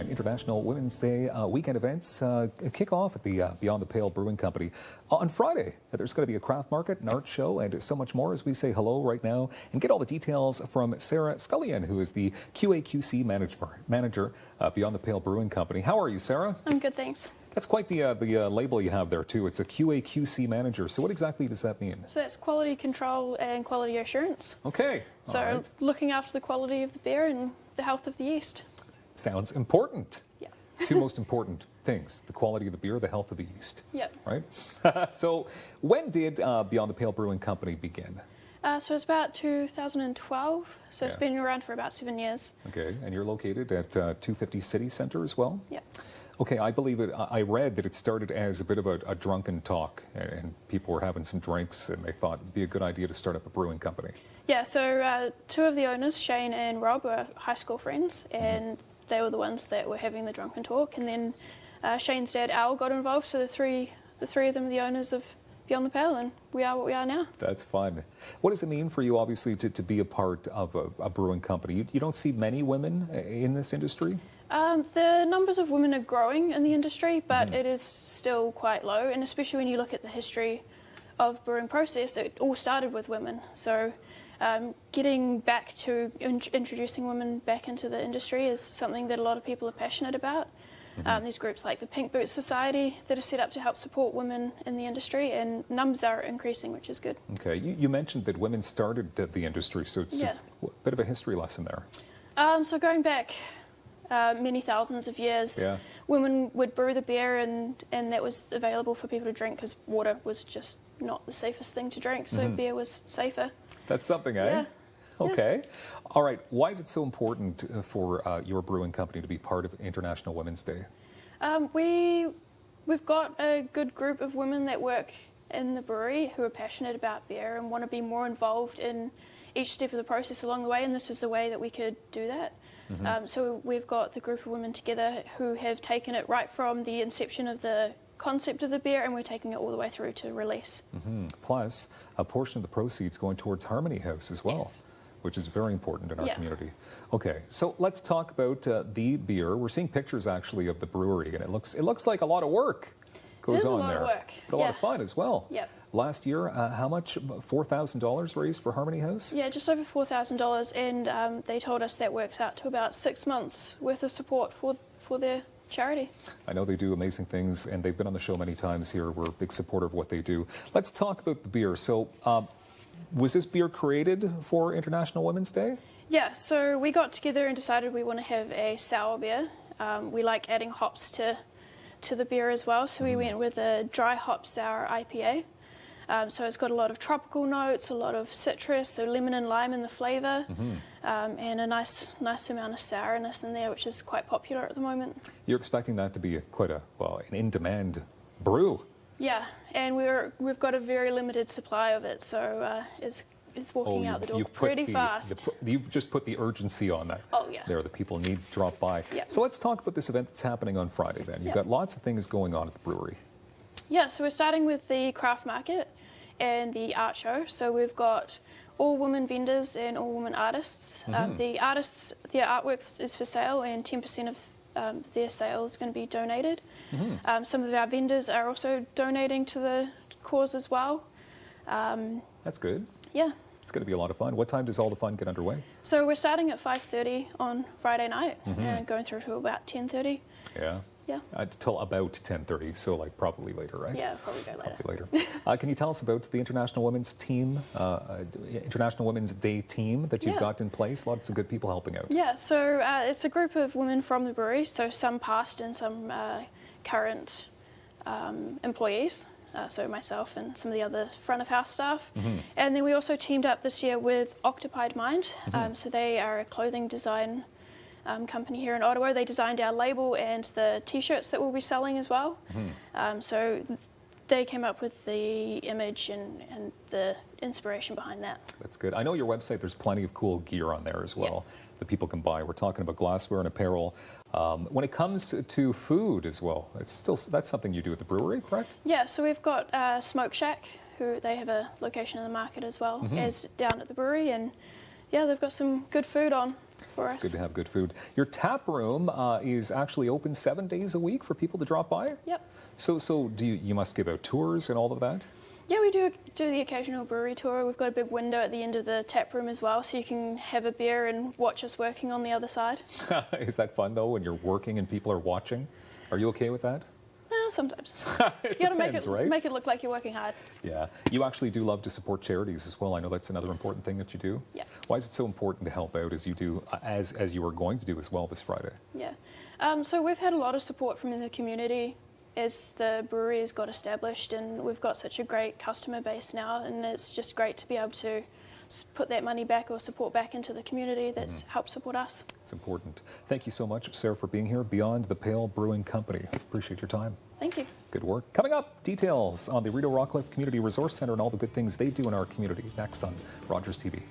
and International Women's Day weekend events kick off at the Beyond the Pale Brewing Company on Friday. There's going to be a craft market, an art show, and so much more as we say hello right now and get all the details from Sarah Scullion, who is the QA/QC manager Beyond the Pale Brewing Company. How are you, Sarah? I'm good, thanks. That's quite the label you have there, too. It's a QA/QC manager. So what exactly does that mean? So it's quality control and quality assurance. Okay. So right. Looking after the quality of the beer and the health of the yeast. Sounds important. Yeah. Two most important things, the quality of the beer, the health of the yeast. Yeah. Right? So when did Beyond the Pale Brewing Company begin? So it's about 2012. So it's Yeah. been around for about 7 years. Okay, and you're located at 250 City Centre as well? Yeah. Okay, I believe it. I read that it started as a bit of a drunken talk, and people were having some drinks, and they thought it'd be a good idea to start up a brewing company. Yeah, so two of the owners, Shane and Rob, were high school friends, and they were the ones that were having the drunken talk. And then Shane's dad, Al, got involved, so the three of them are the owners of Beyond the Pale, and we are what we are now. That's fun. What does it mean for you, obviously, to be a part of a brewing company? You don't see many women in this industry? The numbers of women are growing in the industry, but it is still quite low, and especially when you look at the history of brewing process, it all started with women. So getting back to introducing women back into the industry is something that a lot of people are passionate about. There's groups like the Pink Boots Society that are set up to help support women in the industry, and numbers are increasing, which is good. Okay, you mentioned that women started the industry, so it's a bit of a history lesson there. So going back many thousands of years, women would brew the beer, and that was available for people to drink because water was just not the safest thing to drink, so beer was safer. That's something, eh? Yeah. Okay. All right. Why is it so important for your brewing company to be part of International Women's Day? We've got a good group of women that work in the brewery who are passionate about beer and want to be more involved in each step of the process along the way, and this was the way that we could do that. So we've got the group of women together who have taken it right from the inception of the concept of the beer, and we're taking it all the way through to release. Plus, a portion of the proceeds going towards Harmony House as well. Yes. Which is very important in our community. Okay, so let's talk about the beer. We're seeing pictures actually of the brewery, and it looks like a lot of work goes on there. It is a lot of work. But a lot of fun as well. Yep. Last year, how much? $4,000 raised for Harmony House? Yeah, just over $4,000, and they told us that works out to about 6 months worth of support for their charity. I know they do amazing things, and they've been on the show many times here. We're a big supporter of what they do. Let's talk about the beer. So, was this beer created for International Women's Day? Yeah, so we got together and decided we want to have a sour beer. We like adding hops to the beer as well, so we went with a dry hop sour IPA. So it's got a lot of tropical notes, a lot of citrus, so lemon and lime in the flavour, and a nice amount of sourness in there, which is quite popular at the moment. You're expecting that to be quite an in-demand brew. Yeah, and we've got a very limited supply of it, so it's walking out the door pretty fast. You've just put the urgency on that. Oh, yeah. There, the people need to drop by. Yep. So let's talk about this event that's happening on Friday then. You've got lots of things going on at the brewery. Yeah, so we're starting with the craft market and the art show. So we've got all women vendors and all women artists. The artists, their artwork is for sale, and 10% of their sale is going to be donated. Some of our vendors are also donating to the cause as well. That's good. Yeah. It's going to be a lot of fun. What time does all the fun get underway? So we're starting at 5:30 on Friday night and going through to about 10:30. Yeah. Yeah. Till about 10:30, so like probably later, right? Yeah, probably go later. Probably later. Can you tell us about the International Women's team, International Women's Day team that you've got in place? Lots of good people helping out. Yeah, so it's a group of women from the brewery, so some past and some current employees. So myself and some of the other front of house staff. And then we also teamed up this year with Occupied Mind. So they are a clothing design company here in Ottawa. They designed our label and the t-shirts that we'll be selling as well. So they came up with the image and the inspiration behind that. That's good. I know your website, there's plenty of cool gear on there as well that people can buy. We're talking about glassware and apparel. When it comes to food as well, that's something you do at the brewery, correct? Yeah, so we've got Smoke Shack, who they have a location in the market as well as down at the brewery, and yeah, they've got some good food on. for us. It's good to have good food. Your tap room is actually open 7 days a week for people to drop by? Yep. So do you must give out tours and all of that? Yeah, we do the occasional brewery tour. We've got a big window at the end of the tap room as well, so you can have a beer and watch us working on the other side. Is that fun though when you're working and people are watching? Are you okay with that? Sometimes. It You got to depends, right? make it look like you're working hard. Yeah. You actually do love to support charities as well. I know that's another important thing that you do. Yeah. Why is it so important to help out as you do, as you are going to do as well this Friday? Yeah. So we've had a lot of support from the community as the brewery has got established, and we've got such a great customer base now, and it's just great to be able to put that money back or support back into the community that's helped support us. It's important. Thank you so much, Sarah, for being here. Beyond the Pale Brewing Company. Appreciate your time. Thank you. Good work. Coming up, details on the Rito Rockcliffe Community Resource Center and all the good things they do in our community next on Rogers TV.